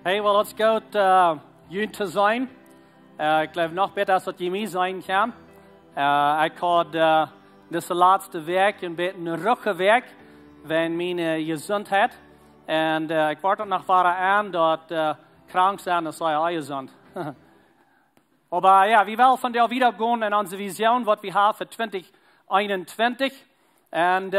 Hey, well, it's gut, jung zu sein. Ich glaube noch besser, als das mir sein kann. Ich had das laatste werk een beetje een ruige werk, wenn meine Gesundheit. Und ich warte noch weiter an, dat krank sein, das sei auch gesund. Aber ja, wir wollen von der wieder gehen in unsere Vision, was wir haben für 2021. Und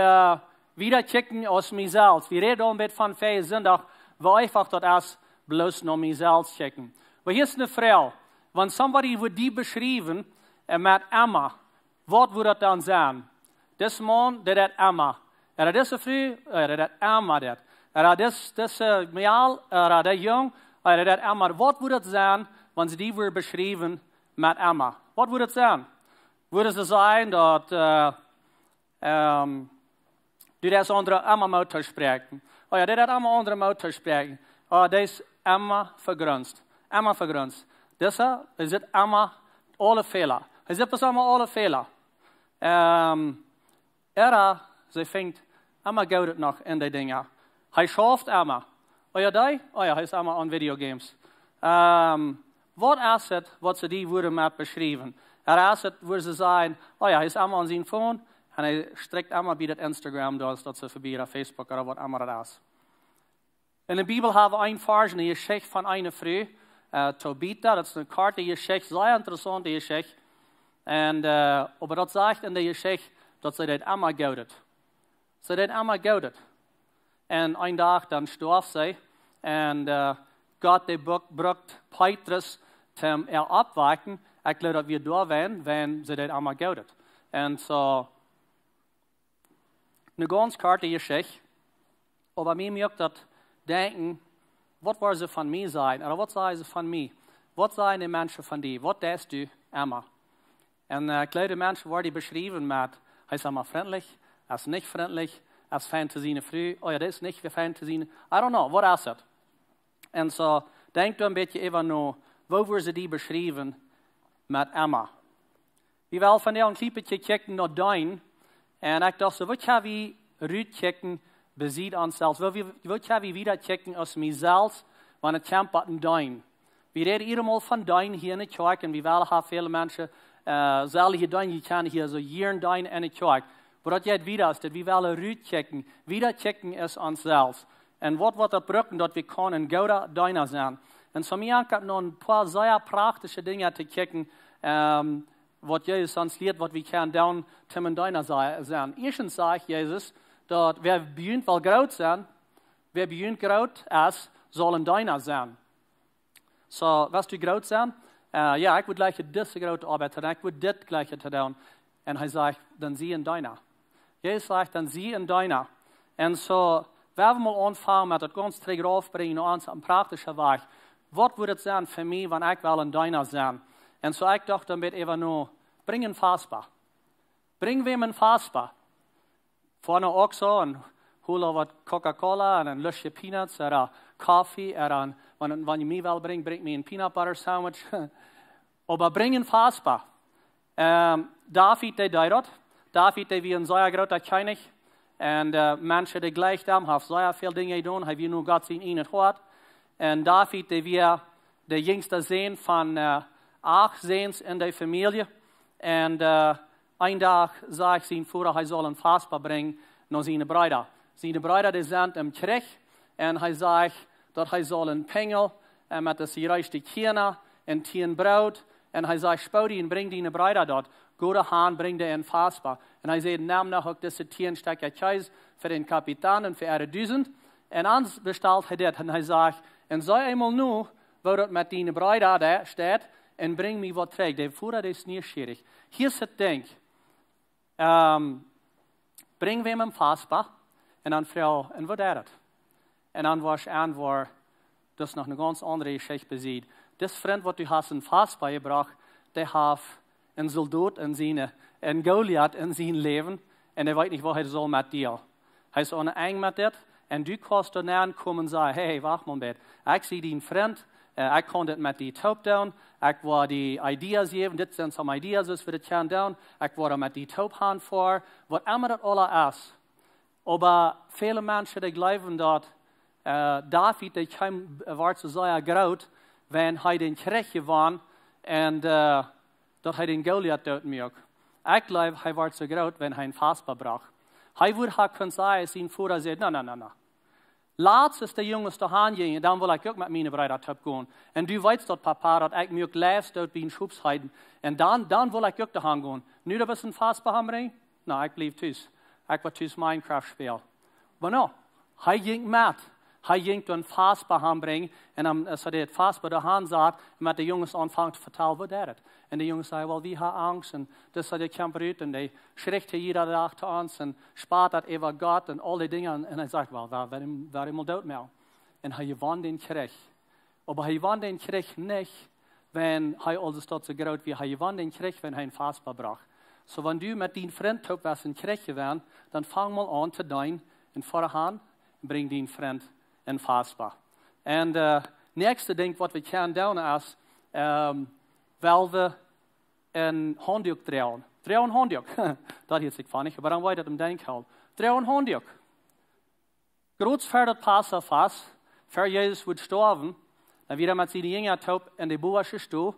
wieder checken aus mir selbst. Wir reden ein bisschen von Fähig sind, auch wir einfach das bloß noch mir selbst checken. Aber hier ist eine Frau. Wenn somebody wird die beschrieben mit Emma, was würde das dann sein? Das Mann, der hat Emma. Er das Frau, er hat Emma. Er das Mädel, er der Jung, er hat Emma. Was würde das sein, wenn sie die wird beschrieben mit Emma? Was würde das sein? Würde es sein, dass du das andere Emma Mutter sprechen? Oh ja, der hat Emma andere Mutter sprechen. Oh, das ist Emma vergrunzt. Emma vergrunzt. Das is het Emma alle Fehler. Hij zit pas allemaal alle Fehler. Ze vindt, Emma gaat het nog in die dingen. Hij schafft Emma. Oh ja, die? Oh ja, hij is Emma aan videogames. Wat is het wat ze die worden met beschreven? Is het waar ze zeggen, oh ja, hij is Emma aan zijn phone. En hij strikt Emma bij het Instagram, dus dat ze voorbij op Facebook of wat Emma dat is. In de Bibel hebben we een vers, een geschichte van een vrouw. Tobita, dat is een korte geschichte, zeer interessante geschichte. En, aber dat zegt in de geschichte dat ze dat Emma goudet. Ze dat Emma goudet. En een dag dan stierf zij. En God die brucht Petrus te opwekken. Ik geloof dat we daar zijn, wenn ze dat Emma goudet. En zo, een ganz korte geschichte. Aber mir merkt dat denken, wat waar ze van mij zijn, of wat zijn ze van mij? Wat zijn de mensen van die? Wat deed u, Emma? En kleine mensen worden beschreven met, hij is allemaal vriendelijk, hij is niet vriendelijk, hij is fijn te zien vrouw, oh ja, dat is niet fijn te zien. I don't know, wat is het? En zo, denk een beetje even na, hoe worden ze die beschreven met Emma? We willen van jou een klein kijken naar Duin, en ik dacht, wat gaan we Ruud kijken, bezieht onszelf. Wat gaan we wieder checken als mezelf, wanneer het komt aan Duin. We reden eenmaal van Duin hier in de kerk, en we willen hebben veel mensen, zalige Duin, je kan hier zo hier in Duin in de kerk. Maar dat jij wieder is, dat we willen Ruud checken. Wieder checken is onszelf. En wat wordt dat bruggen, dat we kunnen in Gouda Duinen zijn. En zo mij heb nog een paar zeer praktische dingen te checken, wat Jezus ons leert, wat we kunnen doen, te in Duinen zijn. Eerstens zegt Jezus, dat wer begint wel groot zijn, wer begint groot is, zal een Duiner zijn. So, was du groot zijn? Ja, ik wil gleich deze grote arbeid doen, ik wil dit gleich te doen. En hij zegt, dan zie een Duiner. Jezus zegt, dan zie een Duiner. En zo, we hebben mal aanvangen met het ganz terug afbrengen naar ons een praktische weg. Wat wordt het zijn voor mij, wanneer ik wel een Duiner zijn? En zo, ik dacht dan met even nou, breng een vastbaar. Breng wem een vastbaar. Vorne ook zo, en hol wat Coca-Cola en een lusje peanuts, en koffie, en wanneer je mij wel brengt, breng me een peanut butter sandwich. Maar breng een vastbaar. David deed dat. David deed wie een zeer grote koning. En mensen die gleich hem, heeft zeer veel dingen gedaan, hij nu Gott zijn in het hart. En David deed wie de jongste zoon van 8 zoons in de familie. En een dag zei zijn vader, hij zal een vastbaar brengen naar zijn bruider. Zijn bruider die zijn im Krieg. En hij zegt dat hij zal een pengel met de gereischte kinderen en 10 brood. En hij zegt, spouw die en breng die bruider dort. Go de haan, breng die een vastbaar. En hij zei, neem nog ook deze 10 stukken kaas voor den kapitein en voor de 1000. En anders bestelt hij dit. En hij zegt, en zo eenmaal nu, waar dat met die bruider daar staat, en breng me wat terug. De vader is nieuwsgierig. Hier is het ding. Breng we hem een vastbaar. En dan vrouw, en wat is het? En dan was aan waar, dus nog een ganz andere geschichte beziet. Dit vriend wat u has een vastbaar gebracht, die heeft een soldaat in zijn, een Goliath in zijn leven. En hij weet niet wat hij zal met deel. Hij is oneng met dit. En du kannst dan komen en zeggen, hey, wacht maar een beetje. Ik zie die vriend. Ik kon dit met die top doen. Ik wil die ideeën geven. Dit zijn some ideeën dus voor dit gaan doen. Ik wil er met die top gaan voor. Wat immer dat alle is. Maar vele mensen die geloven dat David, der war zu sehr groß, wenn er den Krieg gewann und dat hij den Goliath doodmaak. Ik geloof, hij wordt zo groot, wenn hij een Fasper brach. Hij would ha kunnen zeggen, zijn vader zei, no. Laatst is de jongens te gaan gingen, dan wil ik ook met mijn bruid op gaan. En du weet dat papa, dat ik me ook leefst uit bij een schubsheiden. En dan wil ik ook te gaan gaan. Nu dat we een Fasper hebben, nou, ik blijf thuis. Ik wil thuis Minecraft spelen. Maar no, hij ging met. Hij ging toen Fasper aanbrengen en dan zei hij het Fasper de hand zat en met de jongens aanvangt te vertellen wat dat is. En de jongens zeiden, wel, wie heeft angst? En dus zei de kamper uit en die schrikt jeder dag te ons en spaart dat over God en al die dingen. En hij zegt, wel, waarom moet dood meer? En hij won den Krieg. Maar hij won den Krieg niet, wenn hij alles tot zo groot wie. Hij won den Krieg, wenn hij een Fasper bracht. So, wenn du met die vriend op was een Krieg geworden, dan vang mal aan te doen en voorhand breng die vriend en Fasper. En nächste ding wat we kunnen doen is, wel we een handdoek draaien. Draai een handdoek. Dat is ik van niet, maar dan weet ik hem denken. Draai een handdoek. Groot voor dat Pascha vast, voor Jezus wordt sterven, dan weer met zijn jongen top in de boerse stoel.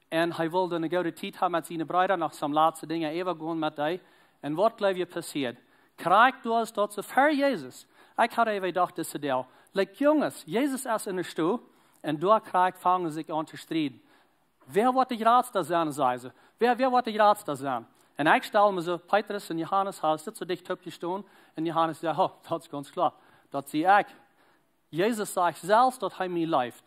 En hij wilde een goede tijd hebben met zijn bruiden, nog zijn laatste dingen even gaan met die. En wat geloof je passiert? Krijg du als dat ze voor Jezus. Ik had even gedacht, dat ze deel. Like jongens, Jezus is in de stoel en door krijgt vangen zich aan te strijden. Wer wordt de raadste zijn, zei ze. Wer wordt de raadste zijn? En ik stel me zo, Petrus en Johannes zit zo dicht op je stoel. En Johannes zegt, oh, dat is ganz klaar. Dat zie ik. Jezus zegt zelfs dat hij mij leeft.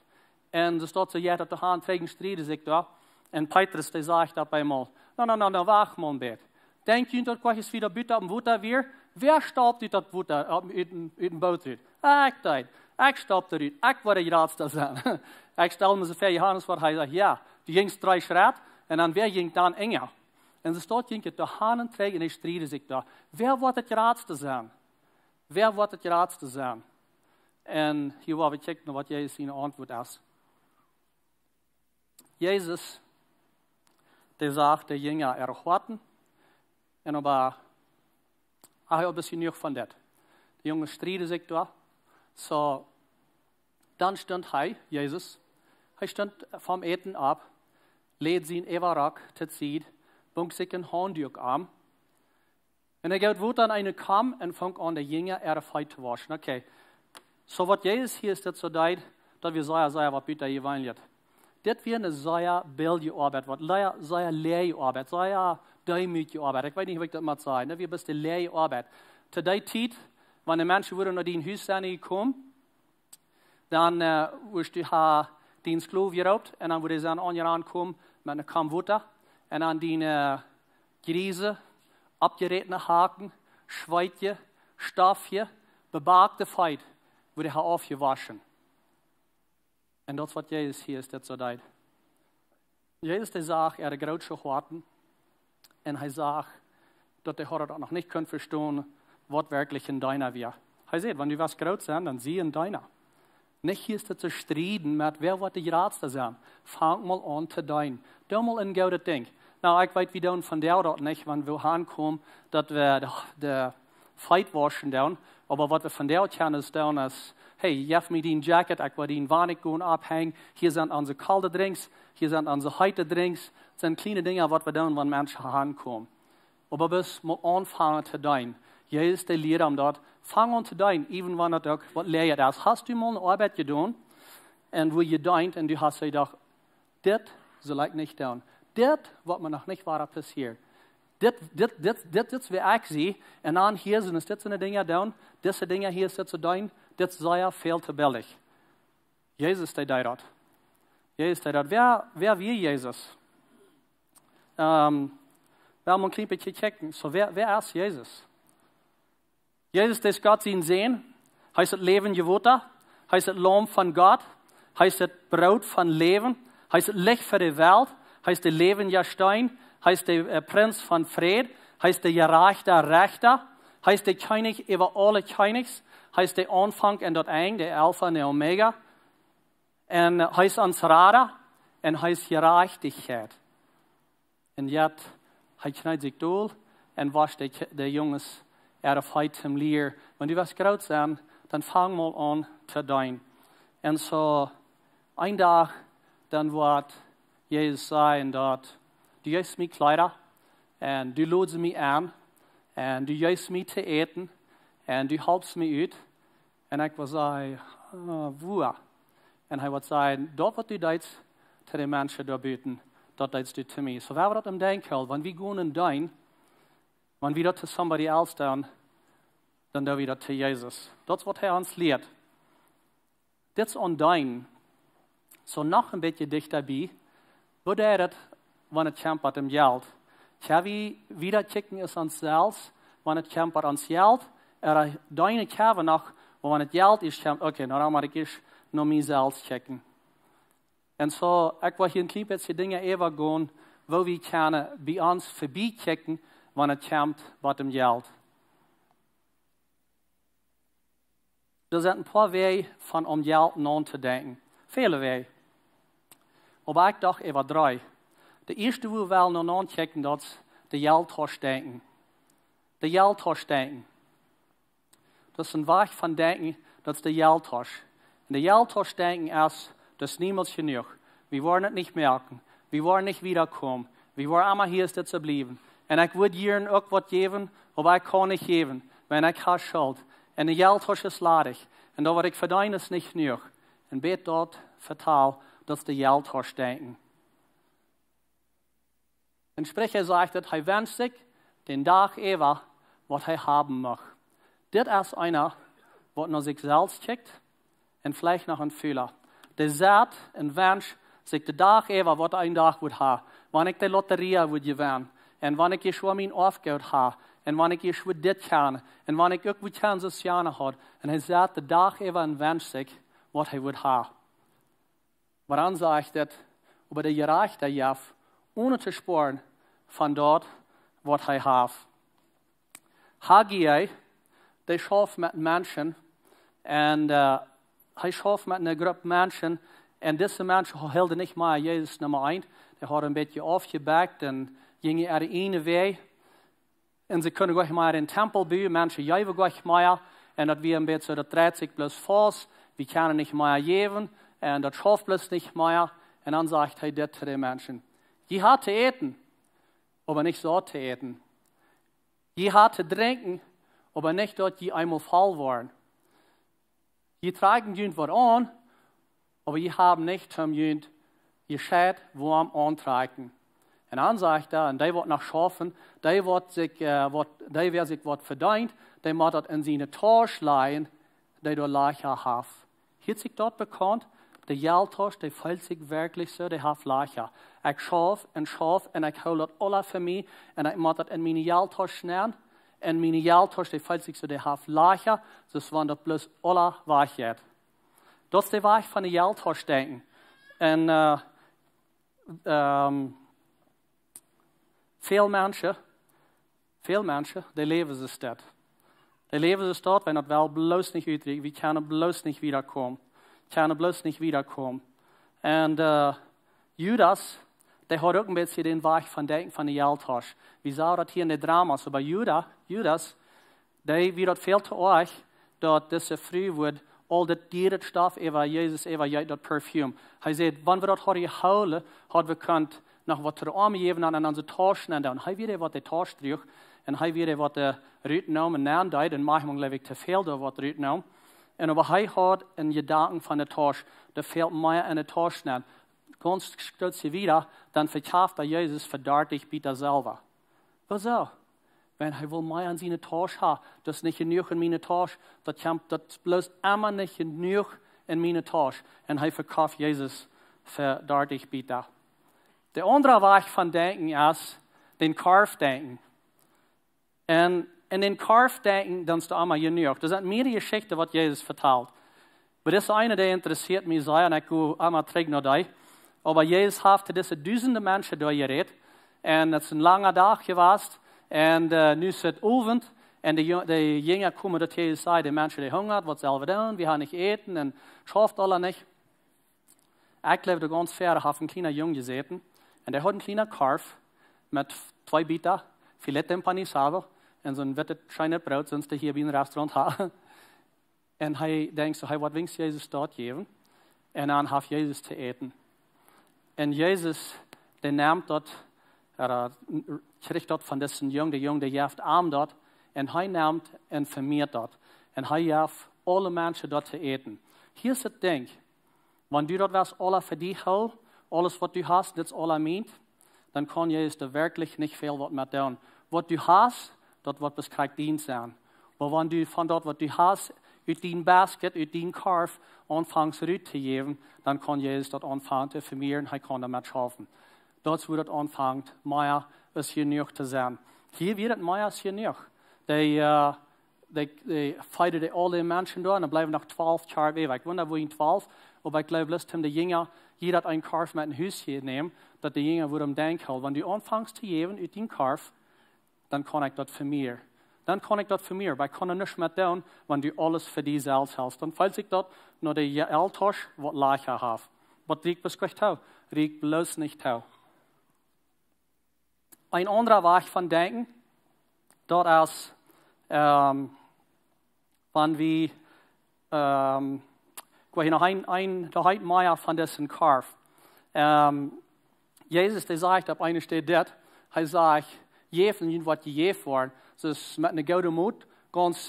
En er staat zo, ja, dat de hand tegen strijden zich daar. En Petrus die zegt dat bij eenmaal, nou, wacht man beet. Denk je dat kwart wieder buiten op water weer? Wer stoopt uit dat water, uit een boot uit? Ik deed. Ik stap eruit. Ik word de raadste zijn. Ik stel me zo voor Johannes voor. Hij zegt, ja, die ging 3 schritt en dan weer ging dan enger. En ze staat ging het de handen trekken en die strijden zich daar. Wer wordt het raadste zijn? Wer wordt het raadste zijn? En hier waar we kijken naar wat Jezus zijn antwoord is. Jezus, die zegt de Jünger erwarten. En aber hij had misschien nog van dat. De jongens strijden zich daar. So, dan stond hij, Jezus, hij stond vom eten ab, leed zijn Everak te ziet, bunk zich een handdoek aan. En hij gaat woord aan een kam en vangt aan de Jünger erfheid te waschen. Oké, so wat Jezus hier is dat zo duid, dat we zeggen wat Peter hier weinlet. Dit weer een zeer beeldje arbeid, wat zeer leie arbeid, zeer duimige arbeid. Ik weet niet hoe ik dat moet zeggen, dat weer best de leie arbeid. Te die tijd, wanneer mensen worden naar die huis zijn gekomen, dan wist je die skloof geroopt en dan worden ze aan je aankomen met een kam water en dan die griezen, abgeretene haken, schweitje, stafje, bebaakte feit, worden hij afgewaschen. En dat is wat Jezus hier is, dat zo deed. Jezus die zag, de grootste warten en hij zag dat de Horror dat nog niet kunt verstaan, wat wirklich in deiner wir. Hij zegt, wenn du was groot zijn, dan zie je in deiner. Niet hier is het te strijden met wer wordt de raadste zijn. Fang mal aan te doen. Doe mal een goede ding. Nou, ik weet, we doen van dat niet, wanneer we aankomen, dat we de feit waschen doen. Maar wat we van dat kunnen is doen is, hey, je hebt me die jacket, ik wil die warnig gaan abhängen. Hier zijn onze koude drinks, hier zijn onze heite drinks. Het zijn kleine dingen wat we doen, wanneer mensen aankomen. Maar we moeten aanvangen te doen. Jezus die leert hem dat. Fang aan te doen, even wanneer het ook wat leer je is. Hast du mal een arbeid gedaan en hoe je denkt en du hast gedacht, dit zal ik niet doen. Dit wat me nog niet waar passiert. Dit is wat ik zie. En dan hier zijn dit zijn de dingen doen. Deze dingen hier zitten doen. Dit is zeer veel te billig. Jezus die deed dat. Jezus deed dat. Wer wie Jezus? Wel maar een klein beetje kijken. So, wer is Jezus? Jezus is Gott zijn Zehn. Hij is het levende water. Hij is het lam van God. Hij is het brood van leven. Hij is het licht voor de wereld. Hij is de levende steen. Hij is de prins van vrede. Hij is de gerechte rechter. Hij is de koning over alle konings. Hij is de aanvang en dat eind, de Alpha en de Omega. En hij is ons rader. En hij is gerechtigheid. En jet, hij knijdt zich door en wascht de jongens erfheid hem leer. Wanneer die was groot zijn, dann fang mal an zu dein. Und so, ein Tag, dann wird Jesus sagen, dort, du gibst mir Kleider, und du lodst mich an, und du gibst mir zu eten, und du helpst mich aus. Und ich will sagen, wo? Und er wird sagen, dort wird du das zu den Menschen da bieten, dort das du zu mir. So, wer wird das im Denken, wenn wir gehen in dein, wenn wir das zu somebody else dann da wieder zu Jesus. Das wird er uns lehrt. Das ist an dein. So noch ein bisschen dichter dabei, wo der das, wenn es kämpft im Geld. Ich habe wieder kicken ist ans selbst, wenn es kämpft ans Geld, deine Kerbe noch, wo wenn es Geld ist, kämpft, okay, dann muss ich noch mich selbst kicken. Und so, ich will hier ein klein bisschen Dinge übergehen, wo wir können bei uns vorbeikicken, wenn es kämpft mit dem Geld. Er sind ein paar Wege von Geld nachzudenken. Viele Wege. Aber ich dachte über 3. Der erste, wo wir noch nachdenken, das ist der Geldtauschdenken. Der Geldtauschdenken. Das ist ein Weg von Denken, das ist der Geldtausch. Und der Geldtauschdenken ist, das ist niemals genug. Wir wollen es nicht merken. Wir wollen nicht wiederkommen. Wir wollen immer hier zu bleiben. Und ich würde ihnen auch was geben, aber ich kann nicht geben, wenn ich habe Schuld. En de Geldtausch ist ladig. En dat wat ik verdien is niet genoeg. En bet dort vertaal, dat is de Geldtausch denken. En Sprecher sagt, dat hij wünscht sich den Tag ever, wat hij haben mag. Dit is einer, wat naar zich selbst kijkt en vielleicht noch een Fehler. Der sagt en wünscht sich de Tag ever, wat een dag moet hebben. Wanneer ik de Lotterie moet gewinnen. En wanneer ik schon mijn Aufgeld habe. En wanneer ik je dit kan, en wanneer ik ook wat kan sociale had, en hij zegt de dag even en wenscht zich wat hij wil hebben. Maar dan zeg ik dat over de gerechte Jef, ohne te sporen van dat wat hij heeft. Haggai, die schafft met mensen, en hij schafft met een groep mensen, en deze mensen hielden niet meer Jezus nummer 1. Die hadden een beetje afgebackt en gingen er de ene weg. En ze kunnen gleich maar in den Tempel bouwen, mensen geven gleich maar. En dat we een beetje, dat dreht sich bloß vast. Wir können nicht mehr geben. En dat schafft bloß nicht mehr. En dan sagt hij dit zu den Menschen. Je hat zu eten, aber nicht so zu eten. Je hat zu trinken, aber nicht dort je einmal voll waren. Je tragen jünd was an, aber je haben nicht zum jünd je Schäd warm antragen. En dan zegt hij, en die wordt nog schaffen, die wird sich wat verdient, die moet dat in zijn Tausch leihen, die door Lacher heeft. Heeft zich dat bekannt? De Geldtausch, die fühlt sich wirklich so, die heeft Lacher. Ik schaf en ik hou dat alle voor mij, en ik moet dat in mijn Geldtausch nemen. En mijn Geldtausch, die fühlt sich so, die heeft Lacher, dus wanneer dat bloß alle weggeht. Dat is de weg van de Geldtausch denken. En veel mensen, die leven ze dat. Die leven ze dat, wenn dat wel bloß nicht uitreikt. Wir können bloß nicht wiederkommen. Und Judas, der hat auch ein bisschen den Weg von Denken von der Geldtausch. Wir sahen das hier in den Dramas, aber Judas, der wird viel zu euch, dass diese früh wird, all das dieren Stoff über Jesus, über das Parfüm. Er sagt, wenn wir das heute holen, hat wir könnt noch was zu den Armen geben und an sie tauschen. Und dann haben wir was der Tausch durch. Und haben wir was der Rütnaum und nennen da. Und manchmal glaube ich zu viel da was Rütnaum. Und aber er hat einen Gedanken von der Tausch. Da fehlt mehr in der Tausch nennen. Ganz stellt sie wieder, dann verkauft bei Jesus verdammt ich bitte selber. Wieso? Wenn er will mehr an seine Tausch haben, das ist nicht genug in meine Tausch, das bloß immer nicht genug in meine Tausch. Und er verkauft Jesus verdammt ich bitte. Der andere Weg von Denken ist den Kaufdenken. Und in den Kaufdenken, dann ist da einmal genug. Das sind mehrere Geschichten, was Jesus vertelt. Aber das ist eine, die interessiert mich sehr, und ich gehe einmal zurück nach da. Aber Jesus hat diese Dutzende Menschen da geredet. Und es ist ein langer Tag gewesen. Und nu ist es Abend. Und die Jünger kommen, dass Jesus sagt, die Menschen, die hungern, was selber tun, wir haben nicht eten, und schafft alle nicht. Ich glaube, da ganz fair, habe einen kleinen Jungen gesehen. Und der hat einen kleinen Karf mit 2 Bitter, Filet Empanizado und so ein wettet Scheinet Brot, sonst der hier wie ein Restaurant hat. En hij denkt zo, wat winkt Jezus dort geven? En dan heeft Jezus te eten. En Jezus, der neemt dat, kriegt dat van deze jong, de jong, die heeft arm dat. En hij neemt en vermeert dat. En hij heeft alle mensen dat te eten. Hier is het ding. Wanneer du dat was, alle voor die houdt, alles wat du hast, dit is alle meent, dan kan Jezus er wirklich niet veel wat met doen. Wat du hast, dat wordt beschrijft dienst aan. Maar wanneer du van dat wat du hast, uit die basket, uit die karf, aanvangt eruit te geven, dan kan Jezus dat aanvangen te vermeeren, hij kan damit schaffen. Dat is hoe dat aanvangt, Maya is genoeg te zijn. Hier wird het Maya is genoeg. Die feiten alle mensen door en dan blijven nog 12 jaar weg. Ik wonder wo 12, aber ik geloof dat de jongen jeder een karf met een huisje neemt, dat de jongen wordt hem denken, wanneer du aanvangt te geven uit die karf, dan kan ik dat vermeeren. Dan kan ik dat vermeeren. Wij kunnen niets met doen, wanneer du alles voor die zelf houdt. Dan valt ik dat naar de Eltosch wat lager heeft. Wat riekt beschrijft hou, riekt bloos niet hou. Een andere weg van denken, dat is, wanneer we, ik weet nog de heid Maya van deze karf. Jezus die zegt op een sted dit, hij zegt, geven wat je geeft wordt. Dus met een goede moed, ganz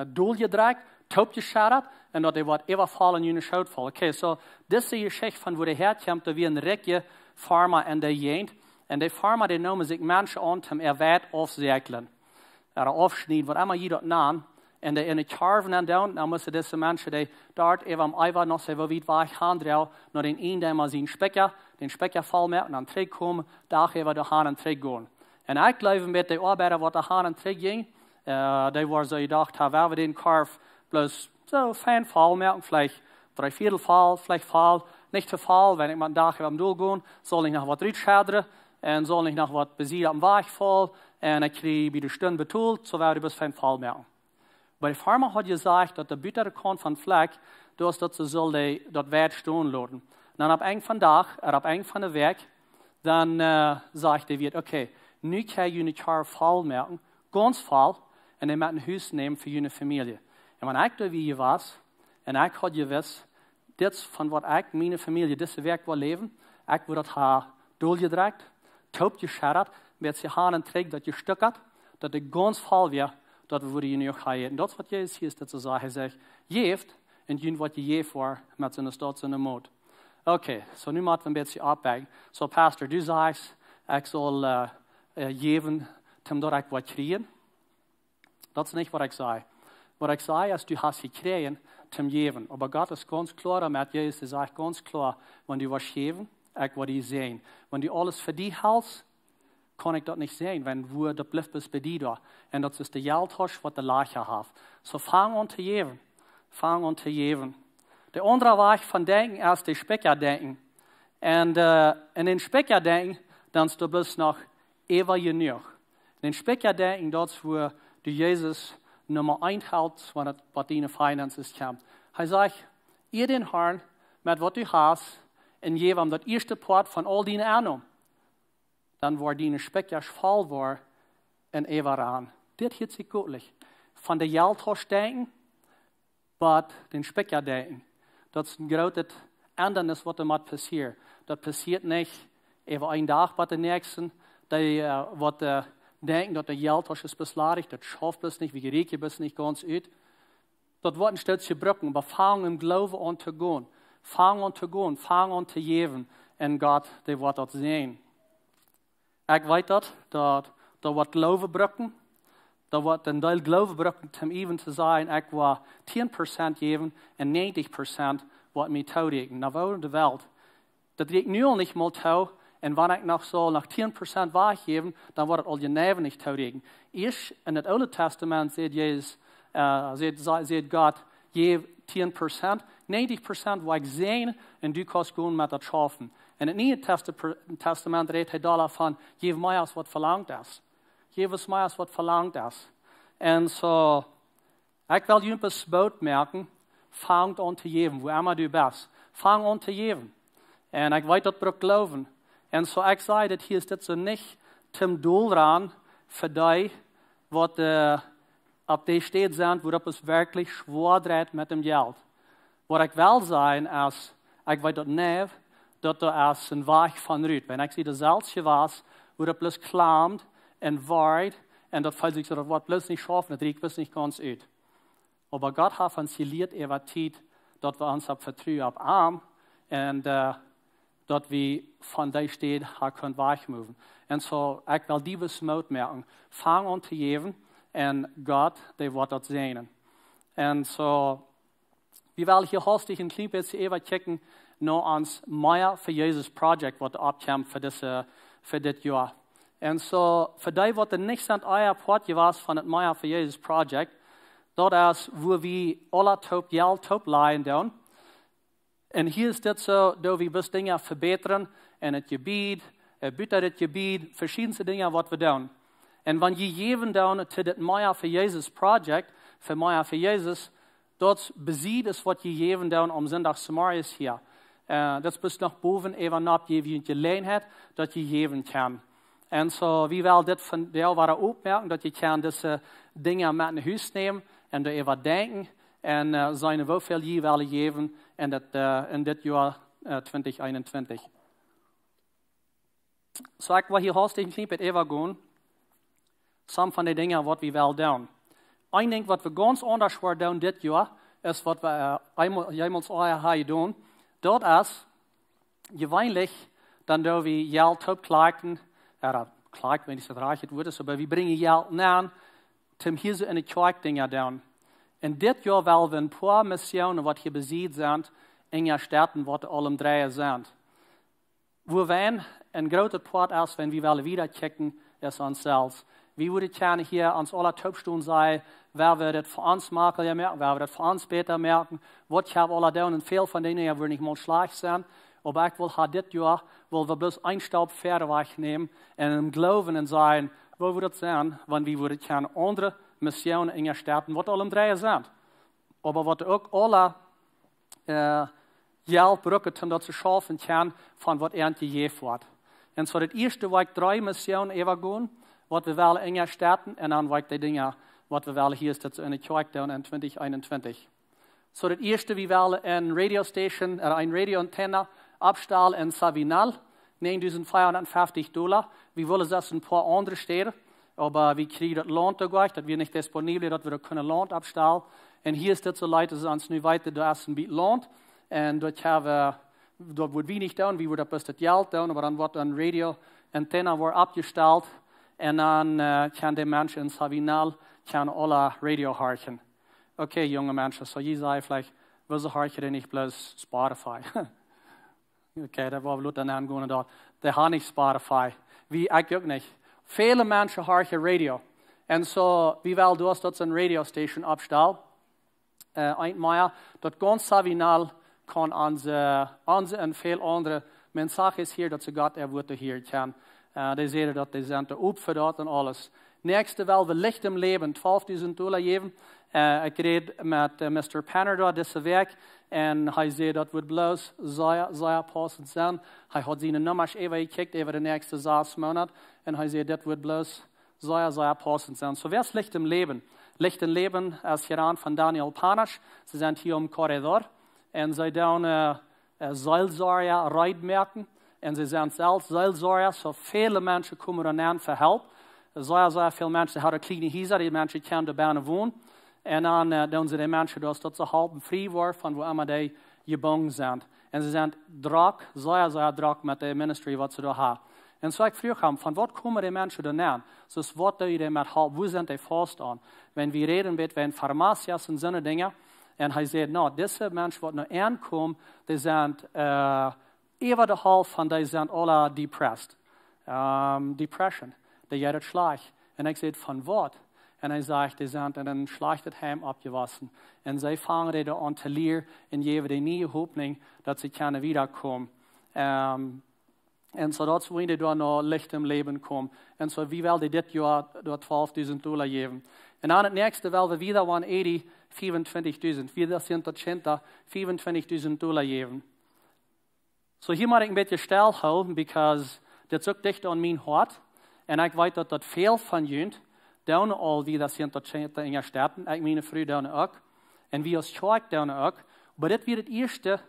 doel gedreigt, top geschaderd, en dat hij wat even vallen in je schoot vallen. Oké, so, deze geschichte van waar de Heer komt, dat we een rijke farmer en de jeent. En die farmer die noemen zich mensen aan om wet afzekelen. Afsnijden, wat immer je dat naam. En die in de karven en doen, dan moeten deze mensen die dort even am Eiver nog zo weit weg gaan, naar den einde maar zien den Specker val met en dan terugkomen, daar even de haan en teruggaan. En ik geloof met de arbeider wat de haan en terugging, die waren zo gedacht, waar we den karf bloos zo fijn val merken, vielleicht 3/4 val, vielleicht val, nicht te val, wenn ik maar een dag am doel gaan, zal ik nog wat uitschaderen en zal ik nog wat bezielen am weg val en ik krijg bij de stund betoeld, zo waar we best fijn val merken. Maar de farmer had gezegd dat de butere kant van vlek, dus dat ze zullen dat wet staan laten. Dan op een van dag, op een van de week, dan zegt hij weer, oké, nu kan je een jaar val merken, ganz val, en dan met een huis nemen voor je familie. En wanneer ik daar wie was, en ik had gewist, dit van wat ik, mijn familie, deze werk wil leven, ik wil dat haar doorgedreigd, top geschaderd, met je handen trekt, dat je stuk had, dat ik ganz val weer, dat we voor je nu gaan eten. Dat is wat Jezus hier is, dat ze zeggen. Hij zegt, geeft en doe wat je geeft voor met zijn staat en de moed. Oké, so nu moeten we een beetje afwegen. So pastor, du zegt, ik zal geven, omdat ik wat krijgen. Dat is niet wat ik zei. Wat ik zei is, du hast gekregen, zum geven. Aber Gott is ganz klar, met Jezus zegt ganz klar, wanneer du was geven, ik wil die zien. Wanneer du alles voor die houdt, kan ik dat niet zien, wanneer dat blijft bis bij die daar. En dat is de geldtas wat de lager heeft. So fang aan te geven. Fang aan te geven. De andere weg van denken is de Specker denken. En in Specker denken, dan is er bloß nog even genoeg. In Specker denken, dat is waar de Jezus nummer 1 houdt, wanneer het wat die finances komt. Hij zegt, ihr den Herrn met wat u hast, en geef hem dat eerste part van al die aanom. Dan wordt die Speckers vol worden en even aan. Dit is zich goedlich. Van de geldtas denken, maar den Specker denken. Dat is een grote andernis wat er moet passeren. Dat passiert niet even een dag bij de nächsten. Die wat denken dat de geldtas is besladigd, dat schafft es niet, wie gerecht je best niet ganz uit. Dat wordt een stukje brücken, maar fang im Glauben an te gaan. Fang an te gaan, fang an te geven. En God, die wordt dat zien. Ik weet dat wordt geloven brücken. Dat wordt een deel geloven brücken om even te zijn, ik wil 10% geven en 90% wat mij toerekenen. Nou, in de wereld. Dat ik nu al niet meer toe. En wanneer ik nog zo nog 10% weggeven, dan wordt het al je neven niet toerekenen. Eerst in het Oude Testament zegt Jezus, zegt God, geef 10%, 90% wil ik zijn en du kannst gewoon met dat schaffen. En in het Nieuwe Testament redt hij daarvan, geef mij als wat verlangt is. Geef ons mij als wat verlangt is. En zo, ik wil je een boot merken, fang aan te geven, waar immer du bent. Fang aan te geven. En ik weet dat we ook geloven. En zo, ik zei dat hier is dit zo niet ten doel aan voor die, wat op die steed zijn, waar het wirklich schwer dreht met dem Geld. Wat ik wel zijn, is, ik weet dat niet, dat er is een weg van Ruud. Wenn ik zie dat zelfs was, waar het plus klaamt en waait, en dat valt zich zo, dat wordt plus niet schaffen, dat riekt plus niet ganz uit. Aber Gott hat uns geleerd über Zeit, dass wir uns vertrauen auf Arm und dass wir von der Stelle können wegmoven. Und so, ich will dieses Mut merken. Fang an zu geben und Gott, der wird das sehen. Und so, wir wollen hier hastig ein klein bisschen über checken, noch ans Meier für Jesus Project, was abkommt für das Jahr. Und so, für die, was nicht sind, euer Part gewesen von dem Meier für Jesus Project, dat is waar we alle top geld top leiden doen. En hier is dit zo, dat we best dingen verbeteren in het gebied, buiten het gebied, verschillende dingen wat we doen. En wanneer je geven doen te dit Meier voor Jezus project, voor Meier voor Jezus, dat beziet is wat je geven doen om zondag Samariërs hier. Dat is best nog boven even nap je je gelegenheid dat je geven kan. En zo, wie wil dit van jou waren opmerken, dat je kan deze dingen met naar huis nemen en er even denken en zijn hoeveel je willen geven in dit jaar 2021. Zo, ik wil hier hastig een klein beetje even gaan. Some van de dingen wat we wel doen. Een ding wat we ganz anders gaan doen dit jaar, is wat we eenmaals al gaan doen. Dat is, gewöhnlich, dan doen we geld opklagen, klagen, wenn ich das recht würde, aber wir bringen geld naar, zum hier so in de kerk dingen doen. En dit jaar willen we een paar missionen, wat hier beziet zijn, in je steden, wat allem draaien zijn. Wo we een grote part is, wenn we willen wieder checken, is onszelf. Wie würde gerne hier ans aller Topstunden sein, wer wird das für uns machen, wer wird das für uns besser merken, was ich habe alle doen, und viel von denen würden nicht mal schlecht sein. Aber ich will dit Jahr, will wir bloß ein Staub Pferde wegnehmen und im Glauben und sagen, wo würde das sein, wenn wir würden gerne andere Missionen in der Stadt, was allem drei sind. Aber was auch alle Geld brauchen, um das zu schaffen kann, von was gegeben wird. Und so das erste war 3 Missionen übergehen, was wir wollen in der Stadt, und dann war die Dinge, was wir wollen hier ist das in der Kirche in 2021. So das erste, wir wollen eine Radiostation, eine Radioantenne abstellen in Savinal, $9.450. Wir wollen das in ein paar andere Städte, aber wir kriegen das Land durch, dass wir nicht disponibel, dass wir da können Land abstellen. Und hier ist das so Leute, die uns nicht weiter, da ist ein bisschen Land, und dort wird wenig tun, wir würden das Geld tun, aber dann wird eine Radioantenne abgestellt, und dann kann die Menschen in Savinal alle Radio hören. Okay, junge Menschen, so je zei vielleicht, wieso höre ich denn nicht bloß Spotify? Okay, da war Luther angehen dort. Der hat nicht Spotify. Wie, ich auch nicht. Viele Menschen hören Radio. Und so, wie will du das eine Radiostation abstellen? Einmal, dort ganz Savinal kann unsere und viele andere Menschen ist hier, dass sie Gott Worte hier kann. Die sehen, dass die sind Opfer dort und alles. Nächste will wir Licht im Leben, $12.000 geben. Ik reed met Mr. Panner daar deze week en hij zei dat wordt bloos zeer passend zijn. Hij had zijn nummers even gekeken over de nächste 6 maanden en hij zei dat wordt bloos zeer passend zijn. So, wer ist Licht im Leben? Licht im Leben ist gedaan von Daniel Panisch. Sie sind hier im Korridor und sie doen Seelsorger Reitmerken und sie sind selbst Seelsorger, so viele Menschen kommen dann für Hilfe. Zeer veel mensen hadden kleine huizen, die mensen kunnen bijna wonen. En dan doen ze de mensen dus dat ze halb vrij worden van waar immer die gebonden zijn. En ze zijn druk, zeer druk met de ministry wat ze daar hebben. En zo ik vroeg hem, van wat komen die mensen dan aan? Dus wat doe je met halb, hoe zijn die vast aan? Wenn we reden met farmacias en zo'n dingen. En hij zei, nou, deze mensen wat nu aankomen, die zijn over de half van die zijn alle depressed. Depression. Die jeder Schlag. En ik zei, van wat? En hij zegt, die zijn in een schlechtes heim opgewassen. En zij vangen die aan te leren en geven die nieuwe hoopning dat ze kunnen wiederkomen. En zo dat ze weer door naar licht im Leben komen. En zo wie wil die dit jaar door $12.000 geven. En dan het nächste wil we wieder 180, 25.000. Wieder sind dat $25.000 geven. So hier moet ik een beetje stil houden, because dit is ook dicht aan mijn hart. En ik weet dat veel van jullie, down all wie das hier in der Städten, ich meine früh down auch, und wie als Kerk down auch. Aber das wird das Erste,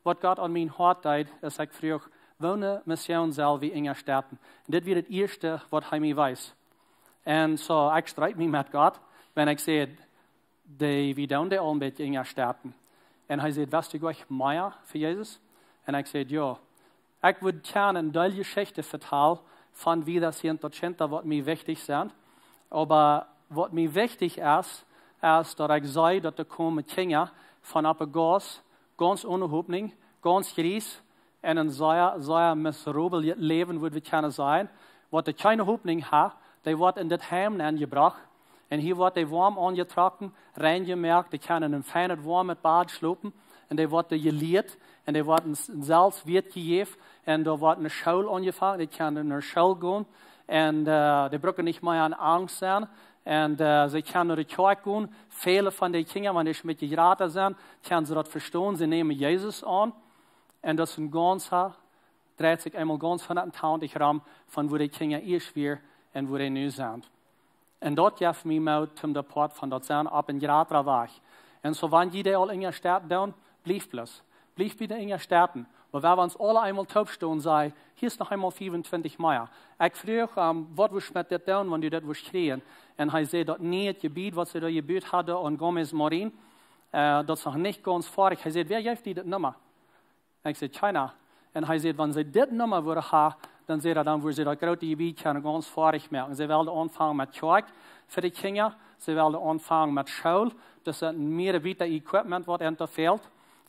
was Gott an mein Hart teilt, ist ich früher wohne Mission selber in der Städten. Und das wird das Erste, was er mir weiß. Und so, ich streite mich mit Gott, wenn ich sehe, wie down die all in der Städten. Und er sagt, weißt du gleich mehr für Jesus? Und ich sage, ja. Ich würde gerne eine tolle Geschichte vertellen, von wie das hier in Deutschland, was mir wichtig sind. Aber was mir wichtig ist, dass ich sage, dass da kommen Kinder von Gas, ganz ohne Hoffnung, ganz gries, und ein sehr miserabel Leben würde wir gerne sein. Was die keine Hoffnung haben, die wird in das Heim angebracht. Und hier wird die warm angetrocken, reingemerkt, die können in ein feines, warmes Bad schlafen. Und die wird gelehrt, und die wird selbst wird gegeben. Und da wird eine Schule angefangen, die können in eine Schule gehen. Und die brauchen nicht mehr an Angst sein. Und sie können naar de kerk gehen. Viele von den Kindern, wenn sie mit geraten sind, können sie das verstehen. Sie nehmen Jesus an. Und das ist ein ganzer, dreht sich einmal ganz von den Tausend Raum, von wo die Kinder erst wir und wo die nu sind. Und dort gibt mir mal zum Deport von dort sein, ab in Gratra Weg. Und so, wenn jeder all in der Stadt down, blieb bloß. Blieb wieder in der Städten. Aber wenn wir uns alle einmal taubstehen und sagen, hier ist noch einmal 25 Meier. Ich frage, was willst du mit dir tun, wenn du das willst kriegen? Und er sagt, das nie das Gebiet, was er da gebaut hatte, und Gomez Marin, das ist noch nicht ganz fertig. Er sagt, wer gibt dir das Nummer? Ich sage, China. Und er sagt, wenn sie das Nummer würde haben, dann sagt er, dann würde sie das große Gebiet ganz fertig machen. Sie werden anfangen mit Kerk für die Kinder. Sie werden anfangen mit Schule. Das sind mehr weiter Equipment, was ihnen fehlt.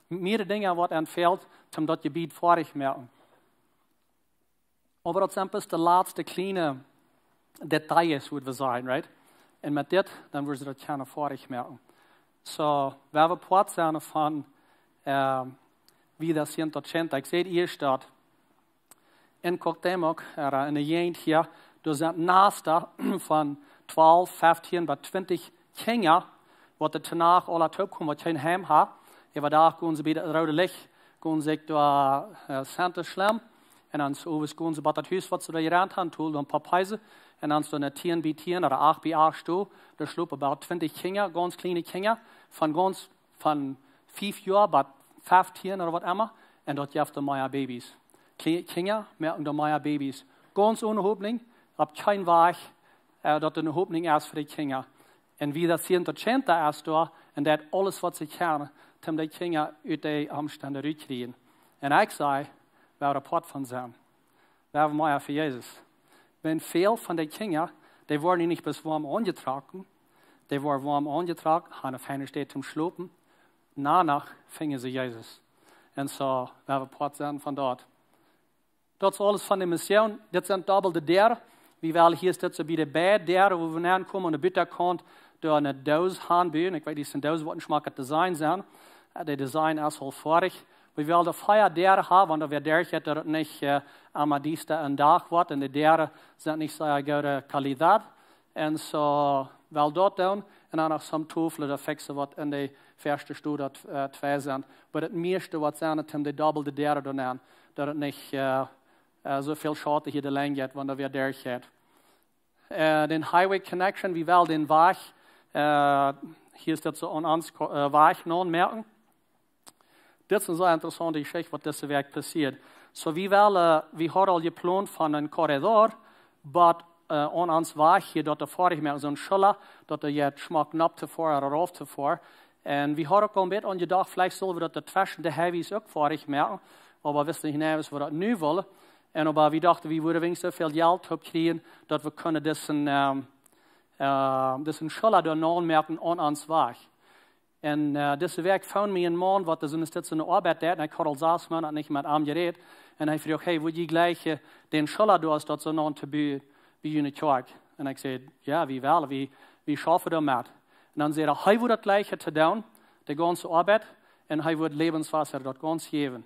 Mehr Dinge, was ihnen fehlt, um das Gebiet fertig zu machen. Aber das sind bis die letzte kleine Details, würde wir sagen, right? Und mit das, dann würden sie das gerne fertig machen. So, wir haben Platz von, wie das hier in Deutschland. Ich sehe hier steht, in Koktemok, in der Gegend hier, da sind Naster von 12, 15 bis 20 Kinder, die danach alle kommen, die kein Heim haben. Ich war da, gehen sie bei der Rode Licht, gehen sie da Santa Schlemm, und dann gehen sie bei das Haus, was sie da gerannt haben, tun ein paar Peise, und dann so eine 10 bei 10 oder 8 bei 8 Stuhl, da schlupen about 20 Kinder, ganz kleine Kinder, von 5 Jahren bis 15 oder was immer, und dort gibt es mehr Babys. Kinder merken da mehr Babys. Ganz ohne Hoffnung, ab kein Weg, dort eine Hoffnung ist für die Kinder. Und wie das hier in Deutschland ist, da, und das alles, was sie kennen, um die Kinder aus den Umständen rauskriegen. Und ich sage, wir haben Rapport von sein. Wir haben mehr für Jesus. Wenn viele von den Kindern, die wurden nicht bis warm angetragen, die wurden warm angetragen, haben eine feine Stätte zum Schlafen. Danach fingen sie Jesus. Und so, wir haben Rapport sein von dort. Dat is alles van de mission. Dit zijn doppelte derde. Wie wel hier staat zo bij de bed derde, wo we aankomen aan de buitenkant, door een doos aanbouwen. Ik weet niet, zijn doos wat een smaak het design zijn. De design is al fertig. We willen de vier derde hebben, want dan weer dertig dat het niet aan dienste een dag wordt. En de derde zijn niet zo goede kwaliteit. En zo wel dat doen. En dan nog some tafelen, dat fixen wat in de eerste stoel dat twee zijn. Maar het meeste wat zijn het om de doppelte derde doen aan. Dat het niet so viel Schade hier de lijn gaat, want dat weer der gaat. Den Highway Connection, wie wel den Weg, hier ist das so an uns Weg non merken. Das ist eine sehr interessante Geschichte, was diese Werk passiert. So wie wel, wir haben al geplant von einem Korridor, aber an uns Weg hier, dort fahre ich mehr so ein Schiller, dort jetzt schmack knapp zuvor oder rauf zuvor. Und wir haben auch ein bisschen angedacht, vielleicht sollen wir das zwischen den Heavies auch fahre ich merken, aber wissen nicht, was wir das nu wollen. En aber wir dachten, wir würden so viel Geld kriegen, dass wir können diesen Schüler da anmerken an uns Weg. Und dieses Werk fand mir ein Mann, was das ist eine Arbeit der, und ich hatte 6 Monate nicht mit ihm geredet. Und ich fragte, hey, würde ich gleich den Schüler da ist, dort so noch zu bauen, wie eine Kirche? Und ich sagte, ja, wie schaffen wir das? Und dann sagte er, hey, würde das Gleiche zu tun, die ganze Arbeit, und er würde Lebenswasser dort ganz geben.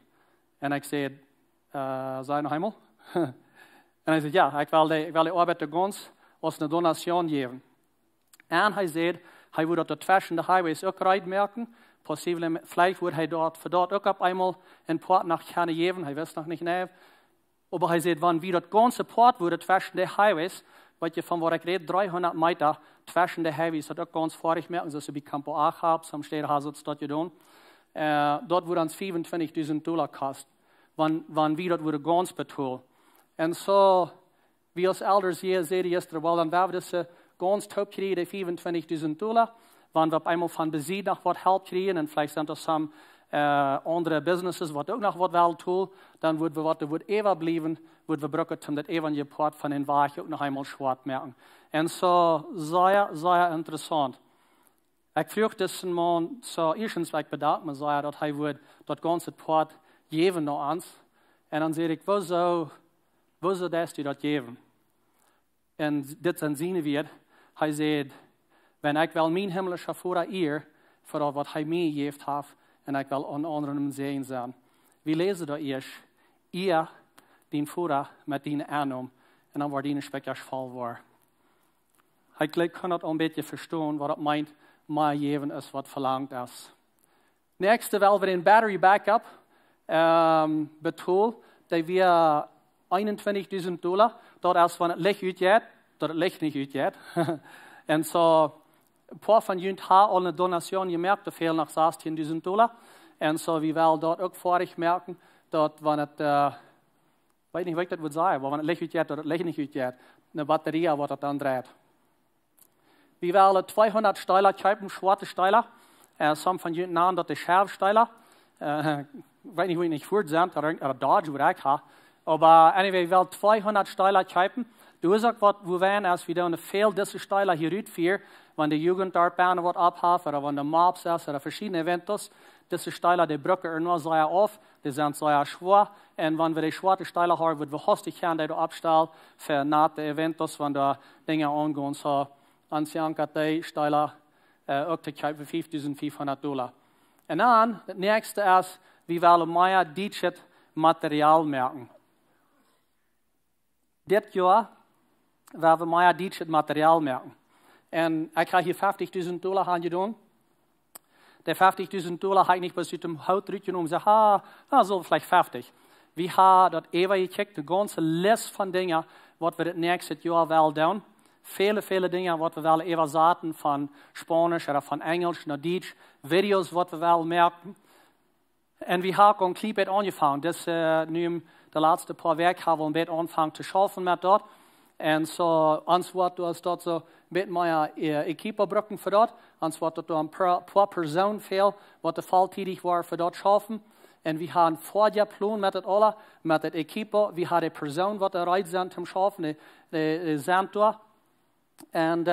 Und ich sagte, zijn Himmel? En hij zei, ja, ik wil de arbeid ganz als een Donation geven. En hij zei, hij wil dat tussen de highways ook rijden merken. Vielleicht würde hij voor dort ook op eenmaal een Port nach kunnen geven. Hij wist nog niet nee. Maar hij zei, wanneer we dat ganze Port würden tussen de highways, Weet je, van waar ik reed, 300 meter zwischen de heavies, dat ook ganz vorig merken, zoals je bij Campo A hebt, soms steeds had het dat je doen. Dat wordt ons $25.000 kost, wanneer we dat worden ganz betaald. En zo, wie als elders hier zeiden gisteren, wel, dan werden we dus ganz top krijgen, die $25.000, wanneer we op eenmaal van bezit nog wat help krijgen, en vielleicht zijn er some andere businesses wat ook nog wat wel doen, dan worden we wat er wordt even blijven, worden we gebruiken om dat evangelie van den Weg ook nog eenmaal zwart merken. En zo, zeer interessant. Ik vroeg deze man zo eerstens, ik bedankt me zei dat hij wordt dat ganze Port geven naar ons. En dan zei ik, wo zou dat u dat geven? En dit zijn zinnen weer. Hij zei, wenn ik wel mijn hemelse Vader eer, voor wat hij mij geeft heeft, en ik wil aan anderen zegen zijn. We lezen dat eerst, eer die Vader met die aannom, en dan wordt die spekjes vol worden. Ik kan dat een beetje verstaan, wat het meint, maar geven is wat verlangt is. Nächste wel weer een battery backup betaald, dat we $21.000, dat is van het licht uitgaat, dat het licht niet uitgaat. En zo, een paar van jullie hebben al een donatie gemerkt, dat veel nog $16.000. En zo, we willen dat ook vorig merken, dat wanneer het, weet niet wat ik dat moet zeggen, maar wanneer het licht uitgaat, dat het licht niet uitgaat. Een batterie wat dat dan draait. We willen 200 Steiler kopen, zwarte Steiler. Some van jullie namen dat de Schärfsteiler. Ik weet niet hoe je niet voort zijn, dat Dodge waar ik ga. Maar anyway, we willen 200 Steiler kopen. Du is ook wat we zijn als we dan veel deze Steiler hier uitvieren, wanneer de Jugend daar bijna wat abhaft, of wanneer de Maps is, of verschillende events. Deze Steiler, die brücken er nur sehr auf, die sind sehr schwer. En wanneer we die zwarte Steiler hebben, worden we hastig gaan die opstellen voor na de events, wanneer de dingen aangaan. So, Anzian had die Steiler ook te kopen voor $5.500. En dan, het nächste is, we willen meer digit materiaal merken. Dit jaar willen we meer digit materiaal merken. En ik ga hier $50.000 aan je doen. De $50.000 ga ik niet bij uit hout uitgenomen en zeggen, dat is vielleicht 50. We hebben dat even gekeken, de ganze lijst van dingen wat we het nächste jaar wel doen. Vele dingen wat we wel even zaten, van Spanisch of van Engels naar Duits. Video's wat we wel merken. En we hebben een klein beetje aangevangen. Dus nu de laatste paar weken hebben we een beetje aangevangen te schaffen met dat. En zo, ons wordt dus dat zo een beetje meer equipe gebruiken voor dat. Ons wordt dat een paar persoon veel, wat de valtijdig was voor dat schaffen. En we hebben vorige plan met het alle, met het equipe. We hebben de persoon wat eruit zijn te schaffen, de zandtoer. En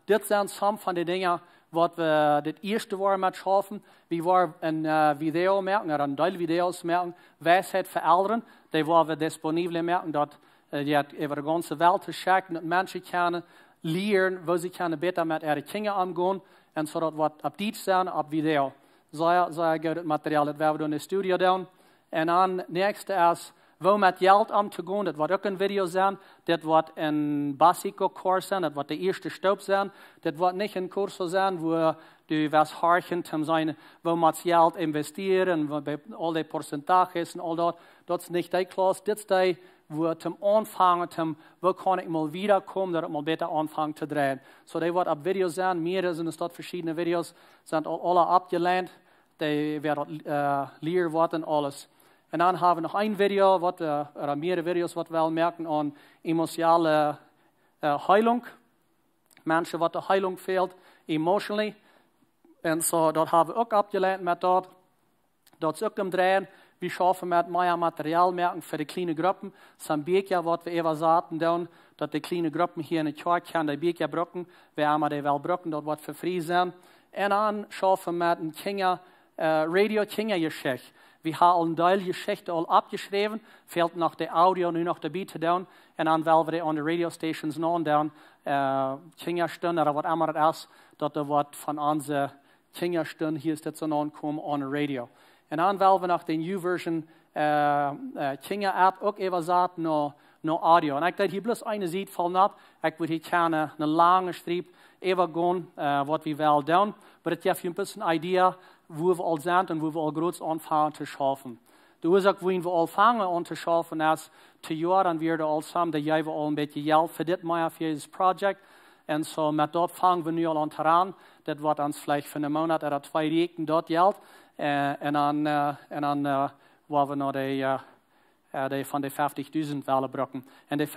dit zijn sommige van de dingen wat we het eerste waren met schaffen. We waren een video merken, een deel video's merken, wijsheid voor ouderen. Die waren we disponibel merken, dat je over de ganze wereld te checken, dat mensen kunnen leren, hoe ze kunnen beter met hun kinderen omgaan. En zodat wat op dit zijn, op video. Zeer goed het materiaal dat we in de studio doen. En dan het nächste is, hoe met geld om te gaan, dat wordt ook een video zijn. Dat wordt een basico course zijn, dat wordt de eerste stap zijn. Dat wordt niet een cursus zijn, waar du was harken te zijn, waar met geld investeren, bij al die percentages en al dat. Dat is niet die klas. Dit is die, waar te aanvangen, waar kan ik mal wiederkomen, dat ik mal beter aanvangen te draaien. So die wordt op video zijn, meerdere zijn er verschillende video's, zijn alle afgeleid. Die werden leren worden en alles. En dan hebben we nog een video, meerdere video's wat we wel merken aan emotionele heilung. Mensen wat de heilung fehlt, emotionally. En zo, dat hebben we ook afgeleid met dat. Dat is ook om draaien. We schaffen met meer materiaal merken voor de kleine groepen. Zo'n beetje wat we even zaten doen, dat de kleine groepen hier in het kerk gaan die beetje gebruiken. We hebben die wel gebruiken, dat wordt voor vrij zijn. En dan schaffen we met een radio-kindergeschicht. We hebben al een deel geschichten al opgeschreven. Fehlt nog de audio nu nog erbij te doen. En dan willen we die aan de radiostations nog doen. Kinderstunden, of wat immer het is. Dat er wat van onze kinderstunden hier is dat zo aankomen aan de radio. En dan willen we nog de U-version kinder-app ook even zetten naar audio. En ik deed hier bloos een ziet van op. Ik wil hier gerne een lange streep even gaan wat we wel doen. Maar het geeft je een beetje een idee, wo we al zijn en wo we al groot aanvangen te schaffen. De oorzaak waarin we al vangen om te schaffen is, te jaar dan weer al samen, dat jij we al een beetje geld voor dit Maya voor Jezus project. En zo met dat vangen we nu al aan het aan. Dat wordt ons vielleicht voor een maand of 2 weken dat geld. En dan waar we naar de van de 50.000 willen brukken. En de 50.000,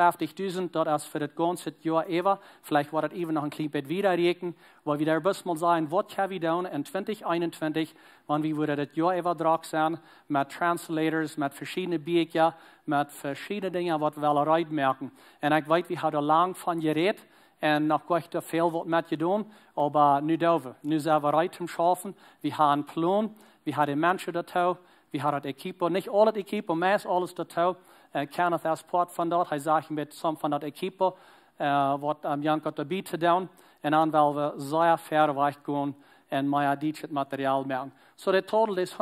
dat is voor het ganze jaar even. Vielleicht wordt het even nog een klein beetje weer rekenen. Waar we daar best mal zijn, wat gaan we doen in 2021. Want we worden het jaar even druk zijn. Met translators, met verschillende bijken. Met verschillende dingen wat we willen uitmerken. En ik weet, we hebben er lang van gereed. En nog echt veel wat met je doen. Maar nu doen we. Nu zijn we uit te schaffen. We hebben een plan. We hebben mensen daartoe. We hadden het equipo, niet al het equipo, maar alles daartoe. Kenneth is part van dat. Hij zegt met som van dat equipo, wat Jan gaat erbij te doen. En dan willen we zeer ver weg gaan en meer dit materiaal maken. So de total is $154.000,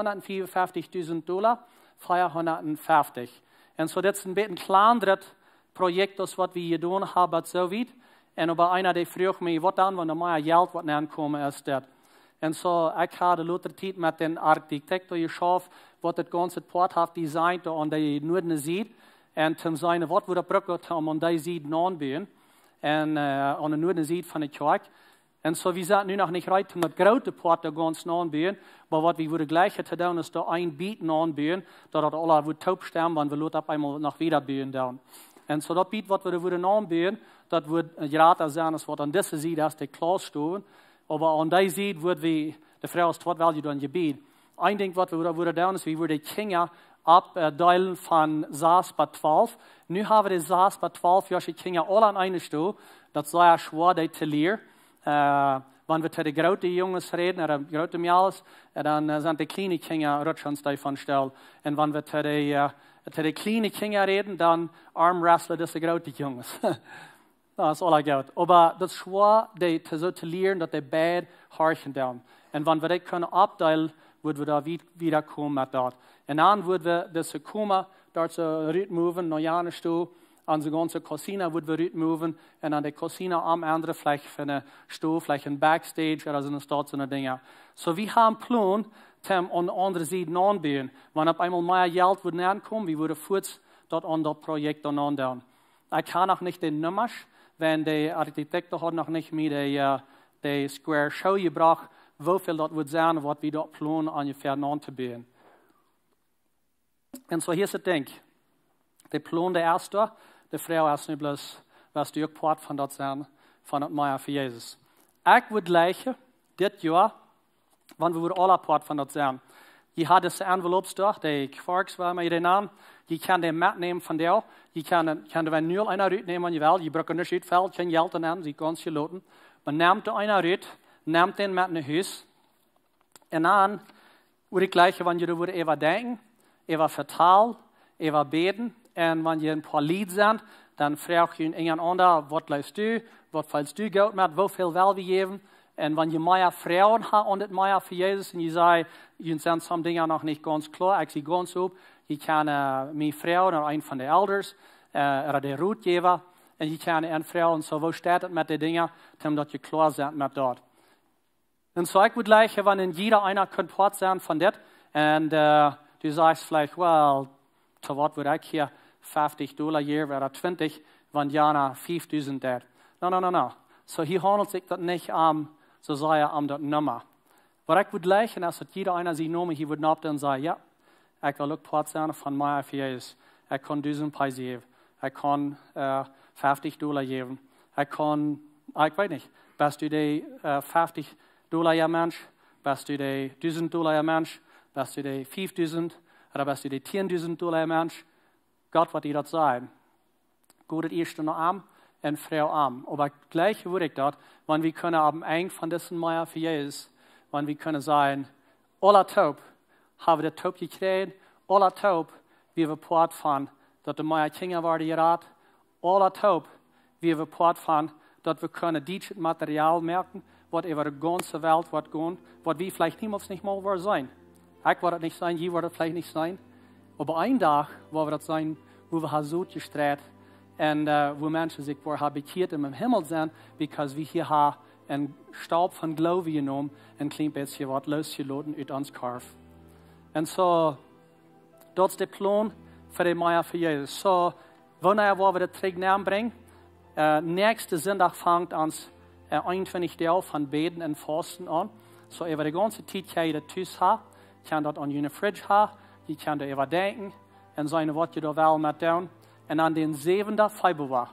450. En so dat is een beetje een kleiner project als wat we hier doen hebben, zo weit. En op einer die vroeg me, wat dan, wanneer meer geld wat aankomen is dat. En zo, ik had de later tijd met een architect geschaffen, wat het ganze port heeft designt aan de noorden ziet. En te zijn, wat we gebruiken om aan die ziet aanbouwen. En aan de noorden ziet van de kerk. En zo, we zijn nu nog niet rijdt om dat grote port te gaan aanbouwen. Maar wat we willen gleich te doen, is er een bieten aanbouwen, dat het alle wordt taubstemmen, want we laten op eenmaal nog weer bouwen doen. En zo dat biet wat we willen aanbouwen, dat wordt gratis zijn, als wat aan deze zijde is de klaarstoven. Maar aan die zijde wordt we, de vraag is, wat wil je dan gebied? Een ding wat we willen doen, is we willen kinderen opdelen van 6 bij 12. Nu hebben we de 6 bij 12 jaar kinderen al aan een stoel. Dat is zeer schwer dat te leren. Wanneer we tegen de grote jongens reden, de grote meisjes, dan zijn de kleine kinderen rutschens daarvan stil. En wanneer we tegen de kleine kinderen reden, dan armwrestelen de grote jongens. Dat is alles goed. Maar dat is schwer zo te leren dat de beide harken doen. En wanneer we dat kunnen opdelen, worden we daar weer komen met dat. En dan worden we dus komen, daar zo uitmoven naar Janus toe. Onze ganze Cocina worden we uitmoven. En dan de Cocina am andere vielleicht van een stoel, vielleicht een backstage, oder so eine Stadt, so eine Dinge. So we hebben een plan, om aan de andere zijde aanbouwen. Wanneer op eenmaal meer geld wordt aankomen, we worden voort dat aan dat project dan aandoen. Ik kan nog niet de nummers, want de architect had nog niet meer de square show gebracht, hoeveel dat wordt zijn, wat we dat plan ongeveer aan te bouwen. En zo hier is het ding. De plan de eerste, de vrouw is nu bloos, was de ook part van dat zijn, van het Maya voor Jezus. Ik wil leggen, dit jaar, want we worden alle part van dat zijn. Je had deze envelopes door, de kvarks waar maar je aan. Je kan de metnemen van jou. Je kan er nu al een uitnemen als je wil. Je bruikt niet uitveld, geen geld aan, ze kan je laten. Maar neemt er een uit, neemt den met naar huis. En dan wil ik gleich, wanneer je er even denken, even vertalen, even beten. En wanneer je een paar lied zijn, dan vraag je een ander, wat luist u, wat valt u goed met, hoeveel wil we geven. En wanneer je meer vrouwen hebt aan het Maya voor Jezus, en je zegt, je zijn sommige dingen nog niet ganz klaar, ik zie ganz op, je kan mijn vrouw naar een van de elders, de route geven, en je kan een vrouw, en zo, hoe staat het met de dingen, omdat je klaar bent met dat. En zo, ik moet leggen, wanneer jeder einer kunt part zijn van dit, en du zegt vielleicht, well, te wat word ik hier, $50 jaar, oder 20, want jana 5.000 dat. No. So hier handelt zich dat niet zo zei je, dat nummer. Wat ik moet leggen, is dat jeder einer zijn noemen, hier wordt napt en zei, ja, ik wil ook part zijn van mij voor Jezus. Ik kan 1000 prijs geven. Ik kan $50 geven. Ik kan, ik weet niet, best u de $50 jaar mens, best u de $1000 jaar mens, best u de 5000, of best u de $10.000 jaar mens. Gott wat hij dat zijn. Goed het eerste naar aan en vrouw aan. Maar gleich wil ik dat, want we kunnen op een van deze Maya voor Jezus, want we kunnen zeggen, alle taub hebben we de taub gekregen, alle taub wie we part van dat de Maya kinderen worden geraad, alle taub wie we part van dat we kunnen dit materiaal merken, wat over de ganze wereld wordt gaan, wat we vielleicht niemals niet meer worden zijn. Ik word het niet zijn, je wordt het vielleicht niet zijn. Maar een dag waar we dat zijn, wo we zo gestreden en wo mensen zich voor habitiert in de hemel zijn, because we hier een Staub van Glaube genomen en een klein beetje wat losgelaten uit ons Korf. En zo, Dat is de plan voor de Meier voor Jezus. So, wanneer we de terug brengen, nächste Sonntag fängt ans 21 Deel van beden en vasten aan. So, over de ganze tijd kan je dat thuis hebben. Je kan dat aan je fridge hebben. Je kan erover denken. En zijn wat je daar wel met doen. En aan den 7. februar,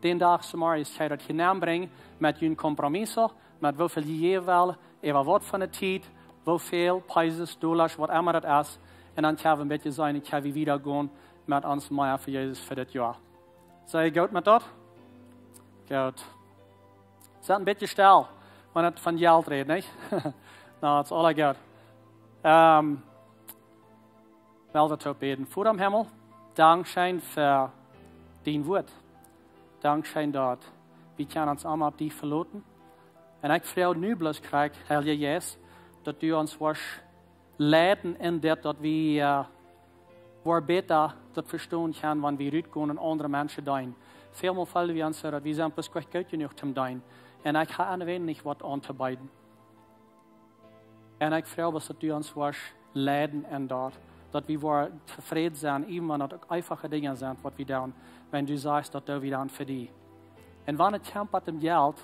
den dag zomaar is je dat gedaan brengen met je compromissen, met hoeveel je wil, over wat van de tijd, hoeveel prijzen, dollars, wat immer dat is. En dan kan we een beetje zijn, ik ga weer gaan met ons Meier voor Jezus voor dit jaar. Zeg je goed met dat? Goed. Zet een beetje stil, wanneer het van geld redt, niet? Nou, dat is alles goed. Wel wat op beden. Voor am Himmel, dankzij voor dien woord. Dankzij dat we kunnen ons allemaal op die verlaten. En ik vraag nu bloos krijg, Heilige Jezus, dat u ons was leiden in dat we waar beter dat verstaan gaan, wanneer we uitgaan en andere mensen doen. Veelmaal vallen we ons dat we zijn pas kwijt goed genoeg te doen. En ik ga aan de niet wat aan te bieden. En ik vraag dat u ons was leiden in dat we waren tevreden zijn, even wanneer het ook einfache dingen zijn wat we doen, wanneer u zegt dat we dan voor die. En wanneer het gaat met het geld,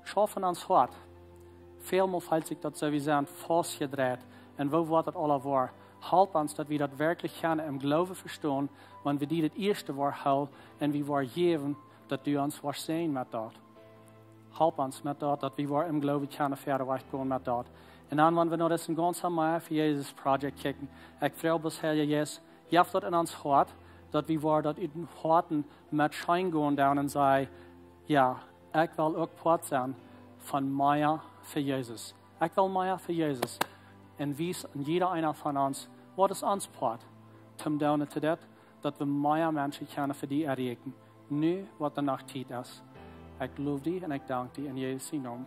schaffen ons hart. Veelmaal valt zich dat zo we zijn vastgedraaid. En wo wordt het alle waar? Help ons dat we dat werkelijk gaan en geloven verstaan, want we die het eerste waar hou en we waar geven dat u ons was zijn met dat. Help ons met dat we waar im geloven gaan verder wegkomen met dat. En dan, wanneer we naar deze ganze Meier voor Jezus project kijken, ik vraag ons, Heer Jezus, geef dat in ons hart, dat we waar dat in harten met schijn gaan down en zeggen, ja, ik wil ook part zijn van Meier voor Jezus. Ik wil Meier voor Jezus. En wies aan jeder einer van ons, wat is ons part? Om down te dat we Meier mensen kunnen voor die erreiken. Nu, wat de nacht tijd is. Ik loof die en ik dank die in Jezus' naam.